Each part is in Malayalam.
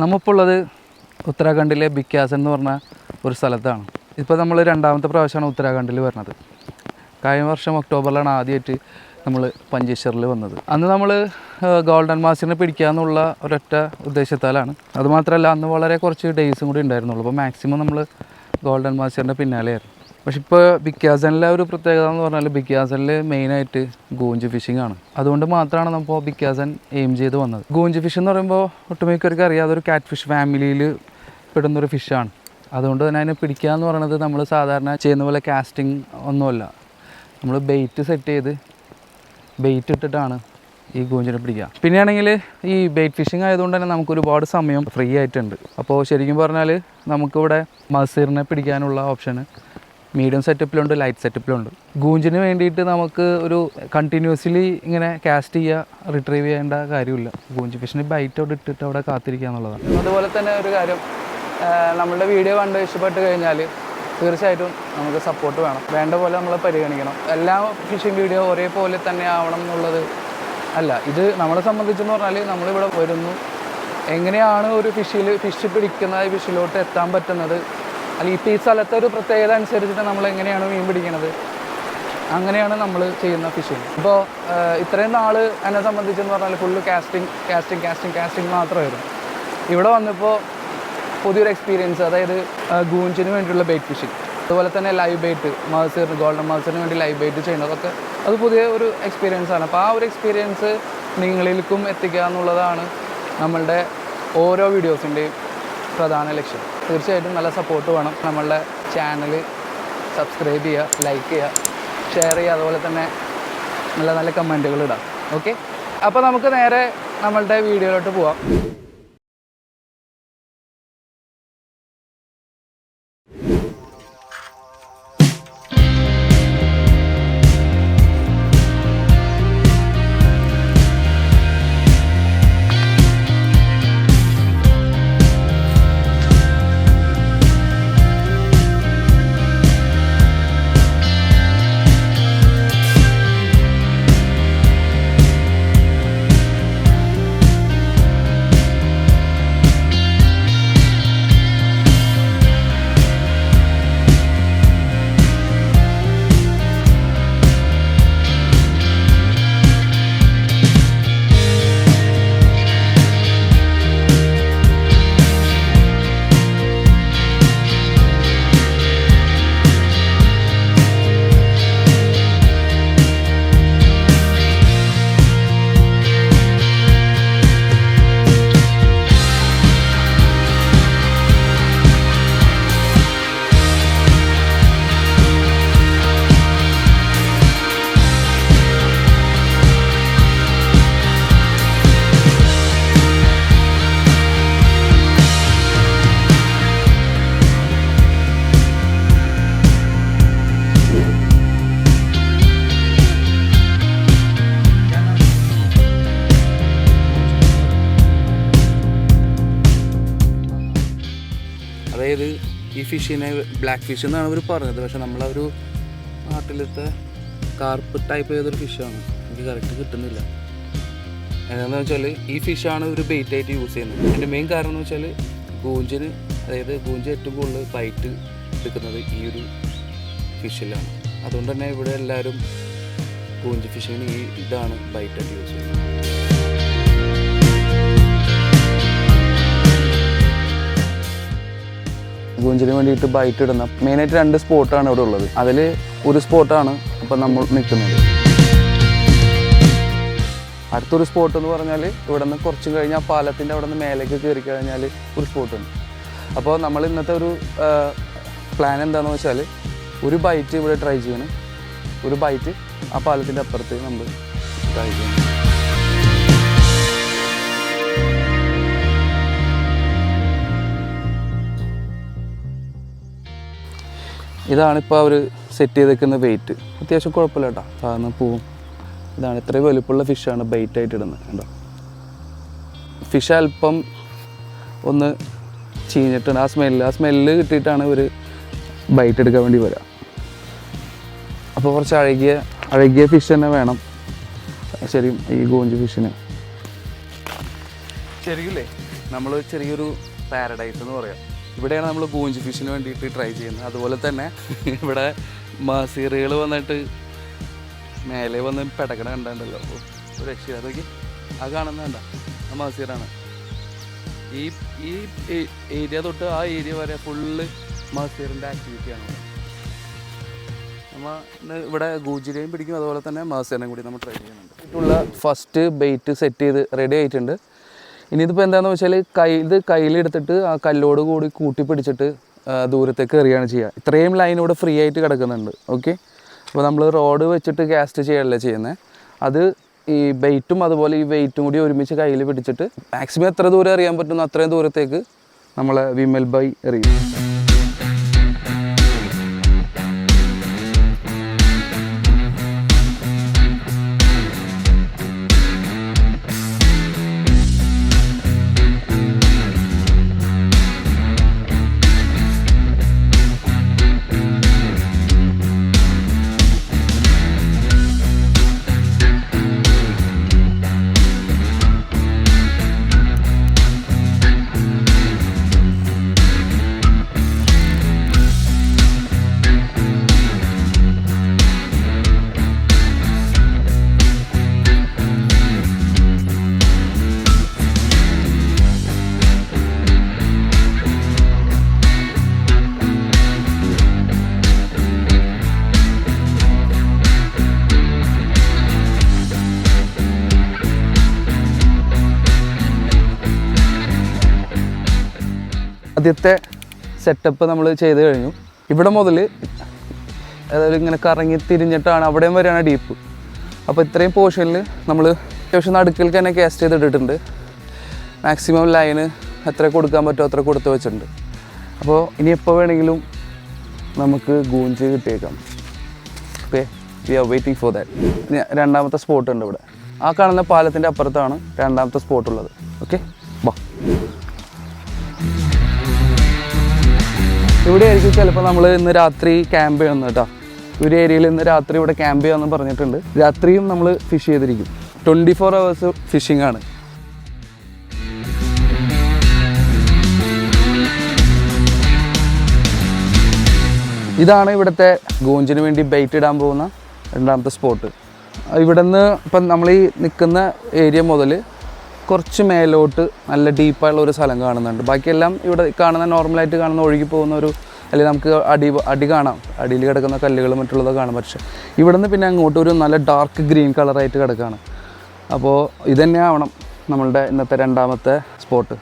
നമ്മളിപ്പോൾ ഉള്ളത് ഉത്തരാഖണ്ഡിലെ ബിക്കാസൻ എന്ന് പറഞ്ഞ ഒരു സ്ഥലത്താണ്. ഇപ്പോൾ നമ്മൾ രണ്ടാമത്തെ പ്രാവശ്യമാണ് ഉത്തരാഖണ്ഡിൽ വരുന്നത്. കഴിഞ്ഞ വർഷം ഒക്ടോബറിലാണ് ആദ്യമായിട്ട് നമ്മൾ പഞ്ചേശ്വറിൽ വന്നത്. അന്ന് നമ്മൾ ഗോൾഡൻ മാസ്റ്ററിനെ പിടിക്കാമെന്നുള്ള ഒരൊറ്റ ഉദ്ദേശത്താലാണ്. അതുമാത്രമല്ല അന്ന് വളരെ കുറച്ച് ഡേയ്സും കൂടി ഉണ്ടായിരുന്നുള്ളൂ. അപ്പോൾ മാക്സിമം നമ്മൾ ഗോൾഡൻ മാസ്റ്ററിൻ്റെ പിന്നാലെയായിരുന്നു. പക്ഷെ ഇപ്പോൾ ബിക്കാസനിലെ ഒരു പ്രത്യേകത എന്ന് പറഞ്ഞാൽ ബിക്കാസനിൽ മെയിനായിട്ട് ഗൂഞ്ച് ഫിഷിംഗ് ആണ്. അതുകൊണ്ട് മാത്രമാണ് നമ്മൾ ബിക്കാസൻ എയിം ചെയ്ത് വന്നത്. ഗൂഞ്ച് ഫിഷ് എന്ന് പറയുമ്പോൾ ഒട്ടുമിക്കവർക്ക് അറിയാം അതൊരു കാറ്റ് ഫിഷ് ഫാമിലിയിൽ പെടുന്നൊരു ഫിഷാണ്. അതുകൊണ്ട് തന്നെ അതിനെ പിടിക്കുക എന്ന് പറയുന്നത് നമ്മൾ സാധാരണ ചെയ്യുന്ന പോലെ കാസ്റ്റിംഗ് ഒന്നുമല്ല. നമ്മൾ ബെയ്റ്റ് സെറ്റ് ചെയ്ത് ബെയ്റ്റ് ഇട്ടിട്ടാണ് ഈ ഗൂഞ്ചിനെ പിടിക്കുക. പിന്നെയാണെങ്കിൽ ഈ ബെയ്റ്റ് ഫിഷിംഗ് ആയതുകൊണ്ട് തന്നെ നമുക്ക് ഒരുപാട് സമയം ഫ്രീ ആയിട്ടുണ്ട്. അപ്പോൾ ശരിക്കും പറഞ്ഞാൽ നമുക്കിവിടെ മസീറിനെ പിടിക്കാനുള്ള ഓപ്ഷന് മീഡിയം സെറ്റപ്പിലുണ്ട്, ലൈറ്റ് സെറ്റപ്പിലുണ്ട്. ഗൂഞ്ചിന് വേണ്ടിയിട്ട് നമുക്ക് ഒരു കണ്ടിന്യൂസ്ലി ഇങ്ങനെ കാസ്റ്റ് ചെയ്യുക, റിട്രീവ് ചെയ്യേണ്ട കാര്യമില്ല. ഗൂഞ്ച് ഫിഷിന് ബൈറ്റ് അവിടെ ഇട്ടിട്ട് അവിടെ കാത്തിരിക്കുക എന്നുള്ളതാണ്. അതുപോലെ തന്നെ ഒരു കാര്യം, നമ്മളുടെ വീഡിയോ കണ്ട് ഇഷ്ടപ്പെട്ട് കഴിഞ്ഞാൽ തീർച്ചയായിട്ടും നമുക്ക് സപ്പോർട്ട് വേണം. വേണ്ട പോലെ നമ്മൾ പരിഗണിക്കണം. എല്ലാ ഫിഷിംഗ് വീഡിയോ ഒരേപോലെ തന്നെ ആവണം എന്നുള്ളത് അല്ല. ഇത് നമ്മളെ സംബന്ധിച്ചെന്ന് പറഞ്ഞാൽ നമ്മളിവിടെ വരുന്നു, എങ്ങനെയാണ് ഒരു ഫിഷ് പിടിക്കുന്ന ഫിഷിലോട്ട് എത്താൻ പറ്റുന്നത്, അല്ലെങ്കിൽ ഇപ്പോൾ ഈ സ്ഥലത്തെ ഒരു പ്രത്യേകത അനുസരിച്ചിട്ട് നമ്മൾ എങ്ങനെയാണ് മീൻ പിടിക്കുന്നത്, അങ്ങനെയാണ് നമ്മൾ ചെയ്യുന്ന ഫിഷിങ്. ഇപ്പോൾ ഇത്രയും നാൾ എന്നെ സംബന്ധിച്ചെന്ന് പറഞ്ഞാൽ ഫുള്ള് കാസ്റ്റിംഗ് മാത്രമായിരുന്നു. ഇവിടെ വന്നപ്പോൾ പുതിയൊരു എക്സ്പീരിയൻസ്, അതായത് ഗൂഞ്ചിന് വേണ്ടിയുള്ള ബെയ്റ്റ് ഫിഷിങ്, അതുപോലെ തന്നെ ലൈവ് ബെയ്റ്റ് മസീറിന്, ഗോൾഡൻ മസീറിന് വേണ്ടി ലൈവ് ബെയ്റ്റ് ചെയ്യുന്നതൊക്കെ അത് പുതിയ ഒരു എക്സ്പീരിയൻസാണ്. അപ്പോൾ ആ ഒരു എക്സ്പീരിയൻസ് നിങ്ങളിലേക്കും എത്തിക്കുക എന്നുള്ളതാണ് നമ്മളുടെ ഓരോ വീഡിയോസിൻ്റെയും പ്രധാന ലക്ഷ്യം. തീർച്ചയായിട്ടും നല്ല സപ്പോർട്ട് വേണം. നമ്മളുടെ ചാനൽ സബ്സ്ക്രൈബ് ചെയ്യുക, ലൈക്ക് ചെയ്യുക, ഷെയർ ചെയ്യുക, അതുപോലെ തന്നെ നല്ല നല്ല കമൻറ്റുകൾ ഇടാം. ഓക്കെ, അപ്പോൾ നമുക്ക് നേരെ നമ്മളുടെ വീഡിയോയിലോട്ട് പോവാം. അതായത് ഈ ഫിഷിനെ ബ്ലാക്ക് ഫിഷ് എന്നാണ് അവർ പറഞ്ഞത്, പക്ഷെ നമ്മളൊരു നാട്ടിലത്തെ കാർപ്പ് ടൈപ്പ് ചെയ്തൊരു ഫിഷാണ്. എനിക്ക് കറക്റ്റ് കിട്ടുന്നില്ല. എന്താണെന്ന് വെച്ചാൽ ഈ ഫിഷാണ് ഒരു ബെയ്റ്റ് ആയിട്ട് യൂസ് ചെയ്യുന്നത്. അതിൻ്റെ മെയിൻ കാരണം എന്ന് വെച്ചാൽ ഗൂഞ്ചിന്, അതായത് ഗൂഞ്ച് ഏറ്റവും കൂടുതൽ ബൈറ്റ് എടുക്കുന്നത് ഈ ഒരു ഫിഷിലാണ്. അതുകൊണ്ട് തന്നെ ഇവിടെ എല്ലാവരും ഗൂഞ്ച് ഫിഷിന് ഈ ഇതാണ് ബൈറ്റായിട്ട് യൂസ് ചെയ്യുന്നത്. ഗൂഞ്ചിന് വേണ്ടിയിട്ട് ബൈറ്റ് ഇടുന്ന മെയിനായിട്ട് 2 സ്പോട്ടാണ് ഇവിടെ ഉള്ളത്. അതിൽ ഒരു സ്പോട്ടാണ് അപ്പോൾ നമ്മൾ നിൽക്കുന്നത്. അടുത്തൊരു സ്പോട്ട് എന്ന് പറഞ്ഞാൽ ഇവിടെ നിന്ന് കുറച്ച് കഴിഞ്ഞാൽ പാലത്തിൻ്റെ അവിടെ നിന്ന് മേലേക്ക് കയറി കഴിഞ്ഞാൽ ഒരു സ്പോട്ടുണ്ട്. അപ്പോൾ നമ്മൾ ഇന്നത്തെ ഒരു പ്ലാൻ എന്താണെന്ന് വെച്ചാൽ ഒരു ബൈറ്റ് ഇവിടെ ട്രൈ ചെയ്യണം, ഒരു ബൈറ്റ് ആ പാലത്തിൻ്റെ അപ്പുറത്ത് നമ്മൾ ട്രൈ ചെയ്യണം. ഇതാണിപ്പോൾ അവർ സെറ്റ് ചെയ്തേക്കുന്ന വെയിറ്റ്. അത്യാവശ്യം കുഴപ്പമില്ല കേട്ടോ, സാധാരണ പോവും. ഇതാണ് ഇത്രയും വലുപ്പമുള്ള ഫിഷാണ് ബൈറ്റായിട്ട് ഇടുന്നത്. കേട്ടോ, ഫിഷ് അല്പം ഒന്ന് ചീഞ്ഞിട്ടുണ്ട്. ആ സ്മെല്ല് കിട്ടിയിട്ടാണ് ഇവർ ബൈറ്റ് എടുക്കാൻ വേണ്ടി വരിക. അപ്പോൾ കുറച്ച് അഴകിയ ഫിഷ് തന്നെ വേണം ശരി ഈ ഗോഞ്ച് ഫിഷിന്. ശരിക്കില്ലേ നമ്മൾ ചെറിയൊരു പാരഡൈസ് എന്ന് പറയാം. ഇവിടെയാണ് നമ്മൾ ഗൂഞ്ച് ഫിഷിന് വേണ്ടിയിട്ട് ട്രൈ ചെയ്യുന്നത്. അതുപോലെ തന്നെ ഇവിടെ മസീറുകൾ വന്നിട്ട് മേലെ വന്ന് പെടക്കണ കണ്ടല്ലോ. അപ്പോൾ ഒരു രക്ഷ അതൊക്കെ ആ കാണുന്നതല്ല ആ മസീറാണ്. ഈ ഏരിയ തൊട്ട് ആ ഏരിയ വരെ ഫുള്ള് മസീറിൻ്റെ ആക്ടിവിറ്റിയാണ്. നമ്മൾ ഇവിടെ ഗൂജിനെയും പിടിക്കും, അതുപോലെ തന്നെ മസീറിനെയും കൂടി നമ്മൾ ട്രൈ ചെയ്യുന്നുണ്ട്. ഇതിലുള്ള ഫസ്റ്റ് ബെയ്റ്റ് സെറ്റ് ചെയ്ത് റെഡി ആയിട്ടുണ്ട്. ഇനി ഇതിപ്പോൾ എന്താണെന്ന് വെച്ചാൽ ഇത് കയ്യിലെടുത്തിട്ട് ആ കല്ലോട് കൂടി കൂട്ടി പിടിച്ചിട്ട് ദൂരത്തേക്ക് എറിയാണ് ചെയ്യുക. ഇത്രയും ലൈൻ ഇവിടെ ഫ്രീ ആയിട്ട് കിടക്കുന്നുണ്ട്. ഓക്കെ, അപ്പോൾ നമ്മൾ റോഡ് വെച്ചിട്ട് കാസ്റ്റ് ചെയ്യല്ല ചെയ്യുന്നത്. അത് ഈ ബെയ്റ്റും അതുപോലെ ഈ വെയിറ്റും കൂടി ഒരുമിച്ച് കയ്യിൽ പിടിച്ചിട്ട് മാക്സിമം എത്ര ദൂരം എറിയാൻ പറ്റുന്നു അത്രയും ദൂരത്തേക്ക് നമ്മളെ വിമൽ ബൈ എറിയും. ആദ്യത്തെ സെറ്റപ്പ് നമ്മൾ ചെയ്ത് കഴിഞ്ഞു. ഇവിടെ മുതൽ അതായത് ഇങ്ങനെ കറങ്ങി തിരിഞ്ഞിട്ടാണ് അവിടെയും വരെയാണ് ഡീപ്പ്. അപ്പോൾ ഇത്രയും പോർഷനിൽ നമ്മൾ അത്യാവശ്യം നടുക്കിലേക്ക് തന്നെ കാസ്റ്റ് ചെയ്തിട്ടിട്ടുണ്ട്. മാക്സിമം ലൈന് എത്ര കൊടുക്കാൻ പറ്റുമോ അത്ര കൊടുത്ത് വെച്ചിട്ടുണ്ട്. അപ്പോൾ ഇനി എപ്പോൾ വേണമെങ്കിലും നമുക്ക് ഗൂഞ്ച് കിട്ടിയേക്കാം. Okay, we are waiting for that. രണ്ടാമത്തെ സ്പോട്ട് ഉണ്ട് ഇവിടെ. ആ കാണുന്ന പാലത്തിൻ്റെ അപ്പുറത്താണ് രണ്ടാമത്തെ സ്പോട്ടുള്ളത്. ഓക്കെ, ബാ. ഇവിടെ ആയിരിക്കും ചിലപ്പോൾ നമ്മൾ ഇന്ന് രാത്രി ക്യാമ്പ് ചെയ്യുന്നത് കേട്ടോ. ഒരു ഏരിയയിൽ ഇന്ന് രാത്രി ഇവിടെ ക്യാമ്പ് ചെയ്യാമെന്ന് പറഞ്ഞിട്ടുണ്ട്. രാത്രിയും നമ്മൾ ഫിഷ് ചെയ്തിരിക്കും. 24 hours ഫിഷിംഗ് ആണ്. ഇതാണ് ഇവിടുത്തെ ഗൂഞ്ചിന് വേണ്ടി ബെയ്റ്റ് ഇടാൻ പോകുന്ന രണ്ടാമത്തെ സ്പോട്ട്. ഇവിടെ നിന്ന് ഇപ്പം നമ്മൾ ഈ നിൽക്കുന്ന ഏരിയ മുതൽ കുറച്ച് മേലോട്ട് നല്ല ഡീപ്പായുള്ള ഒരു സ്ഥലം കാണുന്നുണ്ട്. ബാക്കിയെല്ലാം ഇവിടെ കാണുന്ന നോർമലായിട്ട് കാണുന്ന ഒഴുകി പോകുന്ന ഒരു, അല്ലെങ്കിൽ നമുക്ക് അടി കാണാം, അടിയിൽ കിടക്കുന്ന കല്ലുകൾ മറ്റുള്ളത് കാണാം. പക്ഷേ ഇവിടെ നിന്ന് പിന്നെ അങ്ങോട്ട് ഒരു നല്ല ഡാർക്ക് ഗ്രീൻ കളറായിട്ട് കിടക്കുകയാണ്. അപ്പോൾ ഇതന്നെ ആവണം നമ്മളുടെ ഇന്നത്തെ രണ്ടാമത്തെ സ്പോട്ട്.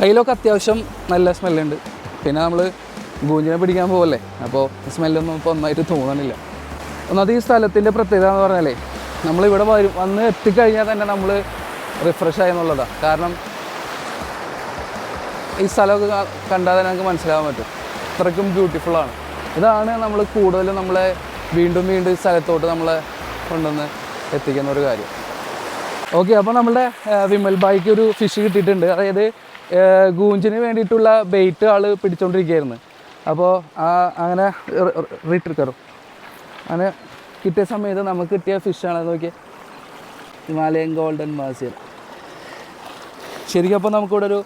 കയ്യിലൊക്കെ അത്യാവശ്യം നല്ല സ്മെല്ലുണ്ട്. പിന്നെ നമ്മൾ ഗൂഞ്ചിനെ പിടിക്കാൻ പോകല്ലേ, അപ്പോൾ സ്മെല്ലൊന്നും ഇപ്പോൾ ഒന്നായിട്ട് തോന്നണില്ല. ഒന്നത് ഈ സ്ഥലത്തിൻ്റെ പ്രത്യേകത എന്ന് പറഞ്ഞാലേ നമ്മളിവിടെ വന്ന് എത്തിക്കഴിഞ്ഞാൽ തന്നെ നമ്മൾ റിഫ്രഷ് ആയി എന്നുള്ളതാണ്. കാരണം ഈ സ്ഥലമൊക്കെ കണ്ടാൽ തന്നെ നമുക്ക് മനസ്സിലാകാൻ പറ്റും, അത്രയ്ക്കും ബ്യൂട്ടിഫുള്ളാണ്. ഇതാണ് നമ്മൾ കൂടുതലും നമ്മളെ വീണ്ടും വീണ്ടും ഈ സ്ഥലത്തോട്ട് നമ്മളെ കൊണ്ടുവന്ന് എത്തിക്കുന്ന ഒരു കാര്യം. ഓക്കെ, അപ്പോൾ നമ്മുടെ വിമൽ ബായിക്ക് ഒരു ഫിഷ് കിട്ടിയിട്ടുണ്ട്. അതായത് ഗൂഞ്ചിന് വേണ്ടിയിട്ടുള്ള ബെയ്റ്റ് ആൾ പിടിച്ചുകൊണ്ടിരിക്കുകയായിരുന്നു. അപ്പോൾ അങ്ങനെ റിട്രിക്കറും അങ്ങനെ കിട്ടിയ സമയത്ത് നമുക്ക് കിട്ടിയ ഫിഷാണ്. നോക്കിയാൽ ഹിമാലയൻ ഗോൾഡൻ മാസിയർ. ശരിക്കും അപ്പോൾ നമുക്കിവിടെ ഒരു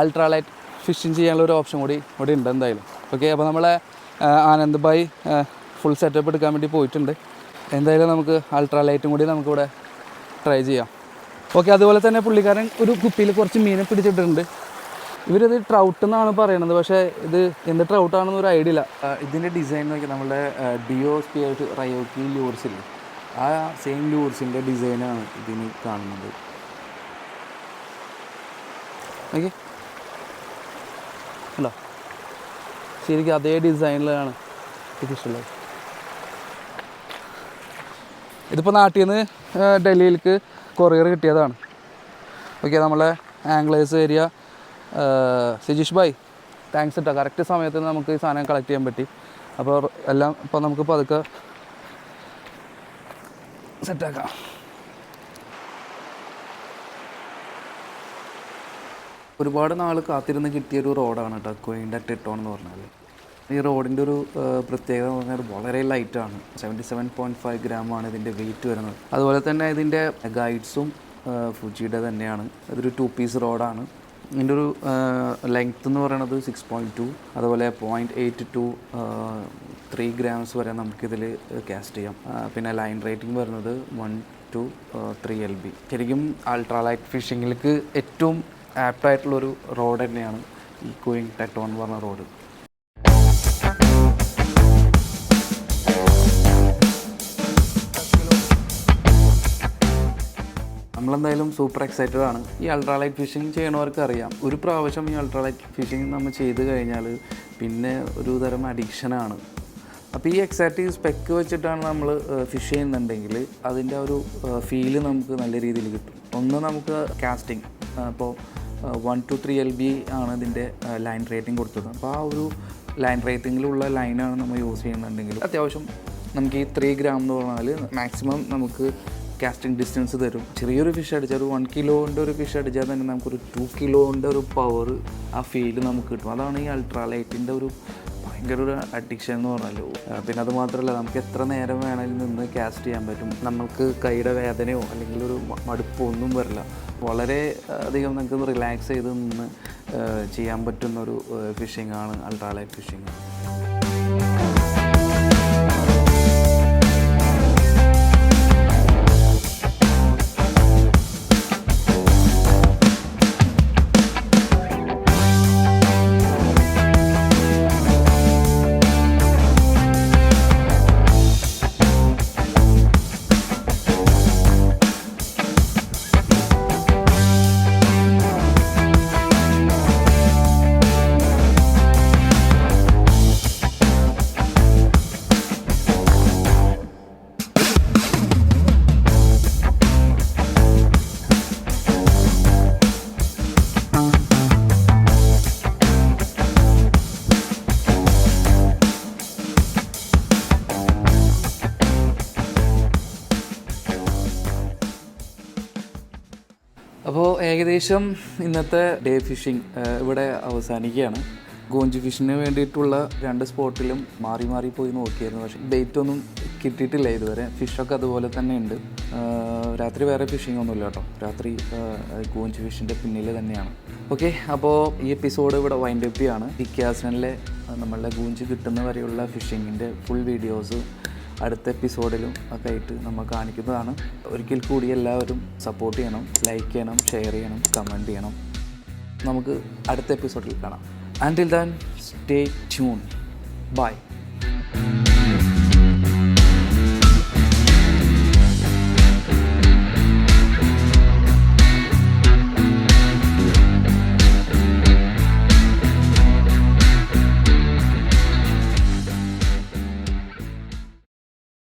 അൾട്രാലൈറ്റ് ഫിഷിങ് ചെയ്യാനുള്ള ഒരു ഓപ്ഷൻ കൂടി ഇവിടെ ഉണ്ട് എന്തായാലും. ഓക്കെ, അപ്പോൾ നമ്മളെ ആനന്ദ് ഭായ് ഫുൾ സെറ്റപ്പ് എടുക്കാൻ വേണ്ടി പോയിട്ടുണ്ട്. എന്തായാലും നമുക്ക് അൾട്രാ ലൈറ്റും കൂടി നമുക്കിവിടെ ട്രൈ ചെയ്യാം. ഓക്കെ, അതുപോലെ തന്നെ പുള്ളിക്കാരൻ ഒരു കുപ്പിയിൽ കുറച്ച് മീനെ പിടിച്ചിട്ടുണ്ട്. ഇവരിത് ട്രൗട്ട് എന്നാണ് പറയണത്, പക്ഷേ ഇത് എന്ത് ട്രൗട്ടാണെന്ന് ഒരു ഐഡിയ ഇല്ല. ഇതിൻ്റെ ഡിസൈൻ നോക്കി നമ്മുടെ ഡിയോസ്പിയർ റയോക്കി ലൂർസില്ലേ, ആ സെയിം ലൂർസിൻ്റെ ഡിസൈനാണ് ഇതിന് കാണുന്നത്. ഓക്കെ, അല്ലോ ശരിക്കും അതേ ഡിസൈനിലാണ് എനിക്കിഷ്ടമുള്ളത്. ഇതിപ്പോൾ നാട്ടിൽ നിന്ന് ഡൽഹിയിലേക്ക് കൊറിയർ കിട്ടിയതാണ്. ഓക്കെ, നമ്മളെ anglers area Sijeesh bhai, thanks കേട്ടോ. കറക്റ്റ് സമയത്ത് നമുക്ക് ഈ സാധനം കളക്ട് ചെയ്യാൻ പറ്റി. അപ്പോൾ എല്ലാം ഇപ്പോൾ നമുക്ക് പതുക്കെ സെറ്റാക്കാം. ഒരുപാട് നാൾ കാത്തിരുന്ന് കിട്ടിയൊരു റോഡാണ് കേട്ടോ ക്വീൻ്റെ ടെട്ടോൺ എന്ന് പറഞ്ഞാൽ. ഈ റോഡിൻ്റെ ഒരു പ്രത്യേകത എന്ന് പറഞ്ഞാൽ വളരെ ലൈറ്റാണ്. 77.5 ഗ്രാമാണ് ഇതിൻ്റെ വെയിറ്റ് വരുന്നത്. അതുപോലെ തന്നെ ഇതിൻ്റെ ഗൈഡ്സും ഫുജിയുടെ തന്നെയാണ്. ഇതൊരു 2 പീസ് റോഡാണ്. ഇതിൻ്റെ ഒരു ലെങ്ത്ത് എന്ന് പറയുന്നത് 6.2, അതുപോലെ 0.82 3 grams വരെ നമുക്കിതിൽ കാസ്റ്റ് ചെയ്യാം. പിന്നെ ലൈൻ റേറ്റിംഗ് വരുന്നത് 1 to 3 LB. ശരിക്കും അൾട്രാലൈറ്റ് ഫിഷിങ്ങിലേക്ക് ഏറ്റവും ആപ്റ്റായിട്ടുള്ളൊരു റോഡ് തന്നെയാണ് ഈ ക്വീൻ ടെട്ടോൺ എന്ന് പറഞ്ഞ റോഡ്. നമ്മളെന്തായാലും സൂപ്പർ എക്സൈറ്റഡ് ആണ്. ഈ അൾട്രാലൈറ്റ് ഫിഷിംഗ് ചെയ്യണവർക്ക് അറിയാം, ഒരു പ്രാവശ്യം ഈ അൾട്രാലൈറ്റ് ഫിഷിംഗ് നമ്മൾ ചെയ്ത് കഴിഞ്ഞാൽ പിന്നെ ഒരു തരം അഡിക്ഷനാണ്. അപ്പോൾ ഈ എക്സാക്റ്റ് സ്പെക്ക് വെച്ചിട്ടാണ് നമ്മൾ ഫിഷ് ചെയ്യുന്നുണ്ടെങ്കിൽ അതിൻ്റെ ഒരു ഫീല് നമുക്ക് നല്ല രീതിയിൽ കിട്ടും. ഒന്ന് നമുക്ക് കാസ്റ്റിംഗ്, അപ്പോൾ 1 to 3 LB ആണ് ഇതിൻ്റെ ലൈൻ റേറ്റിംഗ് കൊടുത്തത്. അപ്പോൾ ആ ഒരു ലൈൻ റേറ്റിങ്ങിലുള്ള ലൈനാണ് നമ്മൾ യൂസ് ചെയ്യുന്നുണ്ടെങ്കിൽ അത്യാവശ്യം നമുക്ക് ഈ 3 gram എന്ന് പറഞ്ഞാൽ മാക്സിമം നമുക്ക് കാസ്റ്റിംഗ് ഡിസ്റ്റൻസ് തരും. ചെറിയൊരു ഫിഷ് അടിച്ചാൽ ഒരു 1 കിലോൻ്റെ ഒരു ഫിഷ് അടിച്ചാൽ തന്നെ നമുക്കൊരു 2 കിലോൻ്റെ ഒരു പവർ, ആ ഫീല് നമുക്ക് കിട്ടും. അതാണ് ഈ അൾട്രാലൈറ്റിൻ്റെ ഒരു ഭയങ്കര ഒരു അഡിക്ഷൻ എന്ന് പറഞ്ഞാൽ. പിന്നെ അത് മാത്രമല്ല, നമുക്ക് എത്ര നേരം വേണമെങ്കിലും നിന്ന് കാസ്റ്റ് ചെയ്യാൻ പറ്റും. നമുക്ക് കൈയുടെ വേദനയോ അല്ലെങ്കിൽ ഒരു മടുപ്പോ ഒന്നും വരില്ല. വളരെ അധികം നമുക്ക് റിലാക്സ് ചെയ്ത് നിന്ന് ചെയ്യാൻ പറ്റുന്നൊരു ഫിഷിങ്ങാണ് അൾട്രാലൈറ്റ് ഫിഷിങ്. അപ്പോൾ ഏകദേശം ഇന്നത്തെ ഡേ ഫിഷിംഗ് ഇവിടെ അവസാനിക്കുകയാണ്. ഗോഞ്ചി ഫിഷിന് വേണ്ടിയിട്ടുള്ള 2 സ്പോട്ടിലും മാറി മാറി പോയി നോക്കിയായിരുന്നു, പക്ഷേ ബെയ്റ്റ് ഒന്നും കിട്ടിയിട്ടില്ല ഇതുവരെ. ഫിഷൊക്കെ അതുപോലെ തന്നെ ഉണ്ട്. രാത്രി വേറെ ഫിഷിംഗ് ഒന്നുമില്ല കേട്ടോ, രാത്രി ഗോഞ്ചി ഫിഷിൻ്റെ പിന്നിൽ തന്നെയാണ്. ഓക്കെ, അപ്പോൾ ഈ എപ്പിസോഡ് ഇവിടെ വൈൻഡ് അപ്പ് ചെയ്യാണ്. ഇക്യാസനിലെ നമ്മളുടെ ഗൂഞ്ചി കിട്ടുന്ന വരെയുള്ള ഫിഷിങ്ങിൻ്റെ ഫുൾ വീഡിയോസ് അടുത്ത എപ്പിസോഡിലും ഒക്കെ ആയിട്ട് നമ്മൾ കാണിക്കുന്നതാണ്. ഒരിക്കൽ കൂടി എല്ലാവരും സപ്പോർട്ട് ചെയ്യണം, ലൈക്ക് ചെയ്യണം, ഷെയർ ചെയ്യണം, കമൻറ്റ് ചെയ്യണം. നമുക്ക് അടുത്ത എപ്പിസോഡിൽ കാണാം. Until then, stay tuned. Bye.